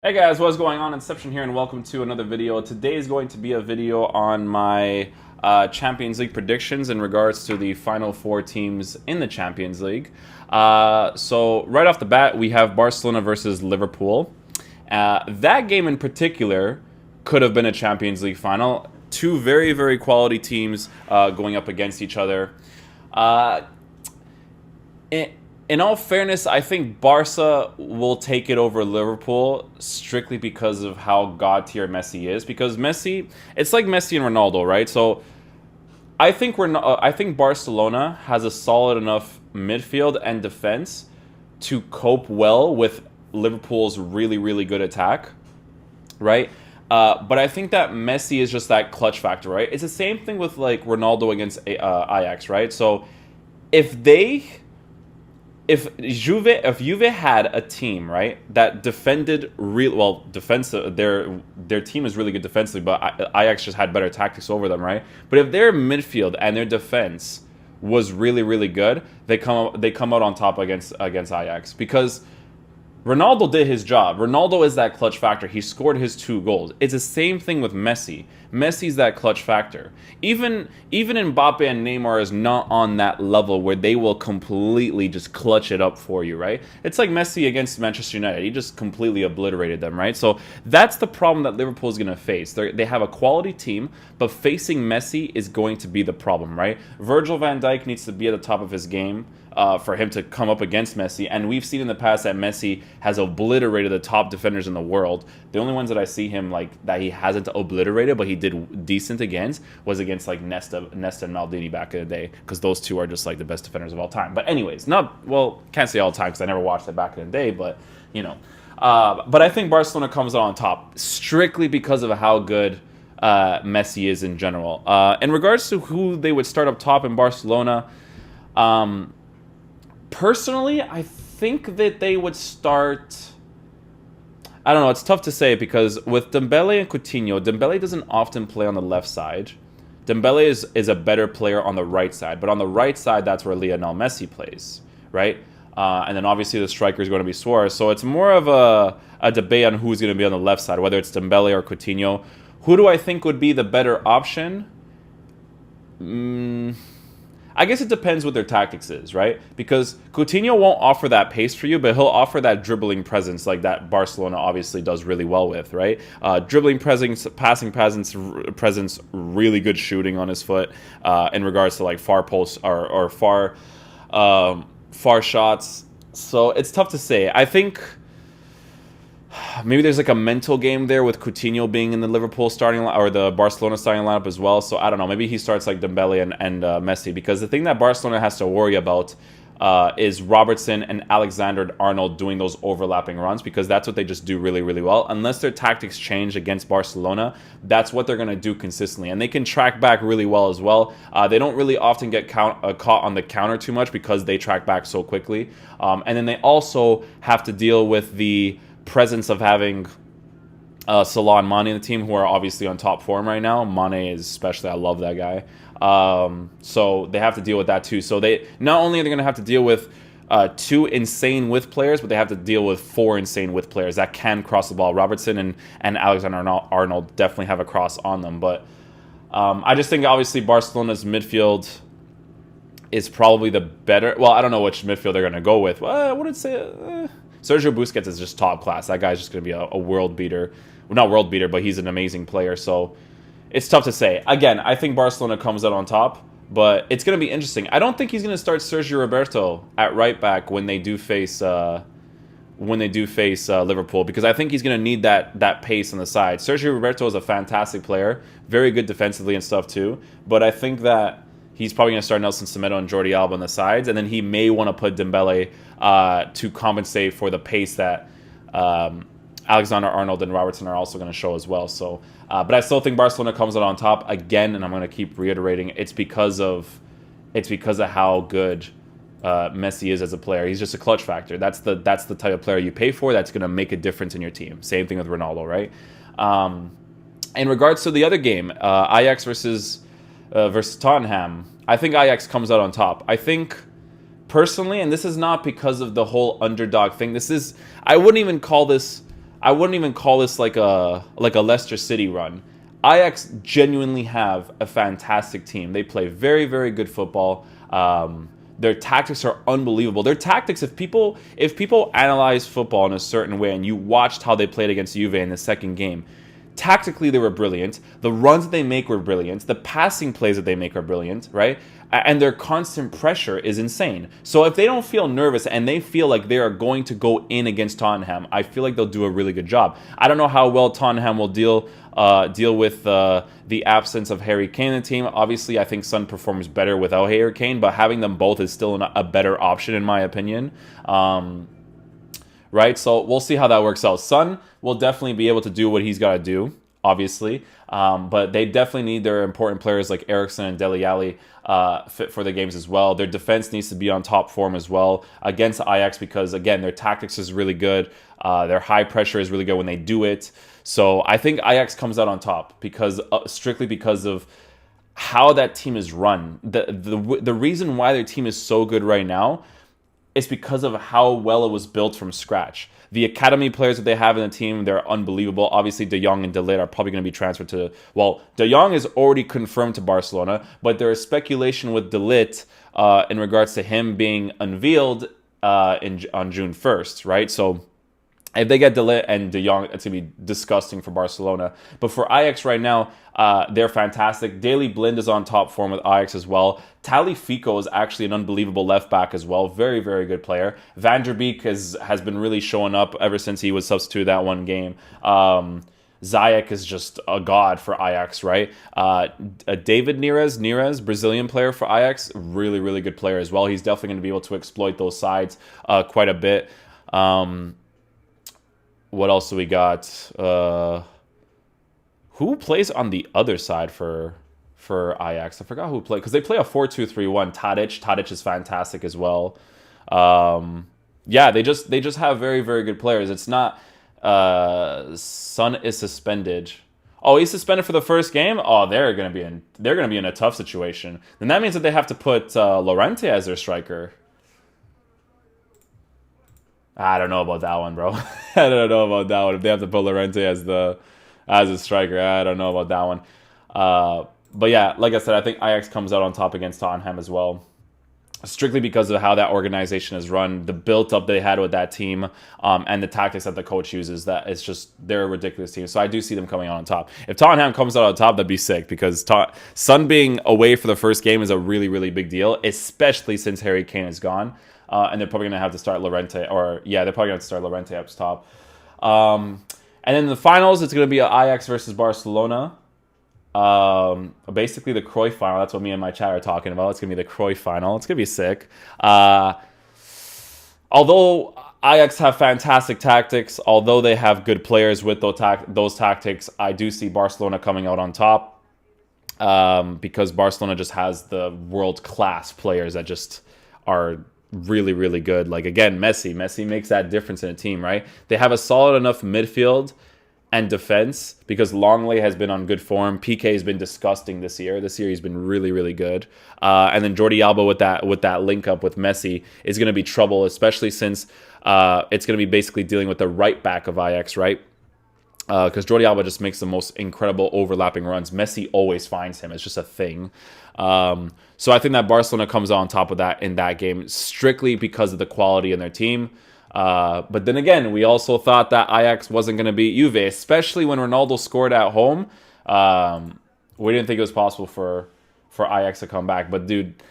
Hey guys, what's going on? Inception here, and welcome to another video. Today is going to be a video on my Champions League predictions in regards to the final four teams in the Champions League. So right off the bat, we have Barcelona versus Liverpool. That game in particular could have been a Champions League final. Two very, very quality teams going up against each other. In all fairness, I think Barca will take it over Liverpool strictly because of how god tier Messi is. Because Messi, it's like Messi and Ronaldo, right? So I think Barcelona has a solid enough midfield and defense to cope well with Liverpool's really, really good attack, right? But I think that Messi is just that clutch factor, right? It's the same thing with like Ronaldo against Ajax, right? So if Juve had a team, right, that defended defensive, their team is really good defensively, but Ajax just had better tactics over them, right? But if their midfield and their defense was really, really good, they come out on top against Ajax because Ronaldo did his job. Ronaldo is that clutch factor. He scored his 2 goals. It's the same thing with Messi. Messi's that clutch factor. Even Mbappe and Neymar is not on that level where they will completely just clutch it up for you, right? It's like Messi against Manchester United. He just completely obliterated them, right? So that's the problem that Liverpool is going to face. They have a quality team, but facing Messi is going to be the problem, right? Virgil van Dijk needs to be at the top of his game for him to come up against Messi. And we've seen in the past that Messi has obliterated the top defenders in the world. The only ones that I see him like that he hasn't obliterated, but he did decent against, was against like Nesta and Maldini back in the day, because those two are just like the best defenders of all time. But anyways, can't say all time because I never watched it back in the day, but you know. But I think Barcelona comes out on top strictly because of how good Messi is in general. In regards to who they would start up top in Barcelona, personally, I think that they would start. I don't know. It's tough to say because with Dembele and Coutinho, Dembele doesn't often play on the left side. Dembele is a better player on the right side, but on the right side, that's where Lionel Messi plays, right? And then obviously the striker is going to be Suarez. So it's more of a debate on who's going to be on the left side, whether it's Dembele or Coutinho. Who do I think would be the better option? I guess it depends what their tactics is, right? Because Coutinho won't offer that pace for you, but he'll offer that dribbling presence like that Barcelona obviously does really well with, right? Dribbling presence, passing presence, really good shooting on his foot in regards to like far posts or far shots. So it's tough to say. I think maybe there's like a mental game there with Coutinho being in the Liverpool starting or the Barcelona starting lineup as well. So I don't know. Maybe he starts like Dembele and Messi, because the thing that Barcelona has to worry about is Robertson and Alexander-Arnold doing those overlapping runs, because that's what they just do really, really well. Unless their tactics change against Barcelona, that's what they're going to do consistently. And they can track back really well as well. They don't really often get caught on the counter too much because they track back so quickly. And then they also have to deal with the presence of having Salah and Mane in the team, who are obviously on top form right now. Mane is especially, I love that guy. So they have to deal with that too. So they not only are they going to have to deal with 2 insane width players, but they have to deal with 4 insane width players that can cross the ball. Robertson and Alexander-Arnold definitely have a cross on them. But I just think obviously Barcelona's midfield is probably the better. Well, I don't know which midfield they're going to go with. Well, I wouldn't say. Sergio Busquets is just top class. That guy's just going to be a world beater. Well, not world beater, but he's an amazing player. So it's tough to say. Again, I think Barcelona comes out on top, but it's going to be interesting. I don't think he's going to start Sergio Roberto at right back when they do face Liverpool, because I think he's going to need that pace on the side. Sergio Roberto is a fantastic player, very good defensively and stuff too. But I think that he's probably going to start Nelson Semedo and Jordi Alba on the sides, and then he may want to put Dembele to compensate for the pace that Alexander-Arnold and Robertson are also going to show as well. So, but I still think Barcelona comes out on top again, and I'm going to keep reiterating it's because of how good Messi is as a player. He's just a clutch factor. That's the type of player you pay for. That's going to make a difference in your team. Same thing with Ronaldo, right? In regards to the other game, Ajax versus Tottenham, I think Ajax comes out on top. I think personally, and this is not because of the whole underdog thing. I wouldn't even call this I wouldn't even call this like a Leicester City run. Ajax genuinely have a fantastic team. They play very, very good football. Their tactics are unbelievable. Their tactics, if people analyze football in a certain way, and you watched how they played against Juve in the second game, tactically they were brilliant. The runs that they make were brilliant. The passing plays that they make are brilliant, right? And their constant pressure is insane. So if they don't feel nervous and they feel like they are going to go in against Tottenham, I feel like they'll do a really good job. I don't know how well Tottenham will deal with the absence of Harry Kane in the team. Obviously, I think Son performs better without Harry Kane, but having them both is still a better option in my opinion. Right? So we'll see how that works out. Son will definitely be able to do what he's got to do, obviously. But they definitely need their important players like Eriksen and Dele Alli fit for the games as well. Their defense needs to be on top form as well against Ajax because, again, their tactics is really good. Their high pressure is really good when they do it. So I think Ajax comes out on top because strictly because of how that team is run. The reason why their team is so good right now is because of how well it was built from scratch. The academy players that they have in the team, they're unbelievable. Obviously, De Jong and De Ligt are probably going to be transferred to... Well, De Jong is already confirmed to Barcelona, but there is speculation with De Ligt in regards to him being unveiled on June 1st, right? So if they get De Ligt and De Jong, it's going to be disgusting for Barcelona. But for Ajax right now, they're fantastic. Daley Blind is on top form with Ajax as well. Tagliafico is actually an unbelievable left back as well. Very, very good player. Van der Beek has been really showing up ever since he was substituted that one game. Ziyech is just a god for Ajax, right? David Neres, Brazilian player for Ajax, really, really good player as well. He's definitely going to be able to exploit those sides quite a bit. What else do we got? Who plays on the other side for Ajax? I forgot who played because they play a 4-2-3-1. Tadic is fantastic as well. Yeah, they just have very, very good players. It's not Son is suspended. Oh, he's suspended for the first game. Oh, they're gonna be in a tough situation. Then that means that they have to put Llorente as their striker. I don't know about that one, bro. I don't know about that one. If they have to put Llorente as a striker, I don't know about that one. But yeah, like I said, I think Ajax comes out on top against Tottenham as well. Strictly because of how that organization is run, the built-up they had with that team, and the tactics that the coach uses, they're a ridiculous team. So I do see them coming out on top. If Tottenham comes out on top, that'd be sick because Son being away for the first game is a really, really big deal, especially since Harry Kane is gone. And they're probably going to have to start Llorente, they're probably going to have to start Llorente up top. And then the finals, it's going to be Ajax versus Barcelona. Basically the Cruyff final. That's what me and my chat are talking about. It's going to be the Cruyff final. It's going to be sick. Although Ajax have fantastic tactics, although they have good players with those tactics, I do see Barcelona coming out on top because Barcelona just has the world-class players that just are really, really good. Like, again, Messi makes that difference in a team, right? They have a solid enough midfield and defense because Longley has been on good form. PK has been disgusting this year. This year he's been really, really good. And then Jordi Alba with that link up with Messi is going to be trouble, especially since it's going to be basically dealing with the right back of Ajax, right? Because Jordi Alba just makes the most incredible overlapping runs. Messi always finds him. It's just a thing. So I think that Barcelona comes on top of that in that game strictly because of the quality in their team. But then again, we also thought that Ajax wasn't going to beat Juve, especially when Ronaldo scored at home. We didn't think it was possible for Ajax to come back. But dude,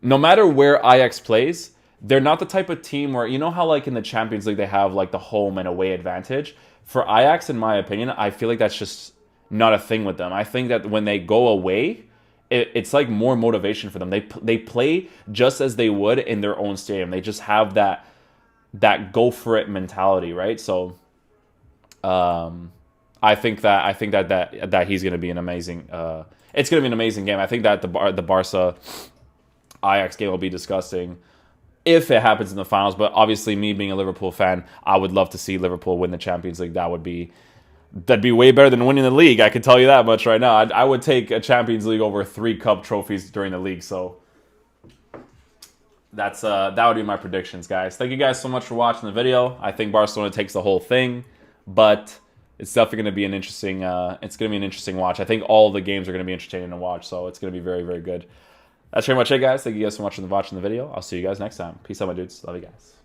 no matter where Ajax plays, they're not the type of team where, you know how like in the Champions League they have like the home and away advantage? For Ajax, in my opinion, I feel like that's just not a thing with them. I think that when they go away, it's like more motivation for them. They play just as they would in their own stadium. They just have that go for it mentality, right? So I think that he's going to be an amazing it's going to be an amazing game. I think that the Barca Ajax game will be disgusting if it happens in the finals, but obviously me being a Liverpool fan, I would love to see Liverpool win the Champions League. That'd be way better than winning the league. I can tell you that much right now. I would take a Champions League over 3 cup trophies during the league. So that would be my predictions, guys. Thank you guys so much for watching the video. I think Barcelona takes the whole thing. but it's definitely going to be an interesting. It's going to be an interesting watch. I think all the games are going to be entertaining to watch, so it's going to be very, very good. That's pretty much it, guys. Thank you guys so much for watching the video. I'll see you guys next time. Peace out, my dudes. Love you guys.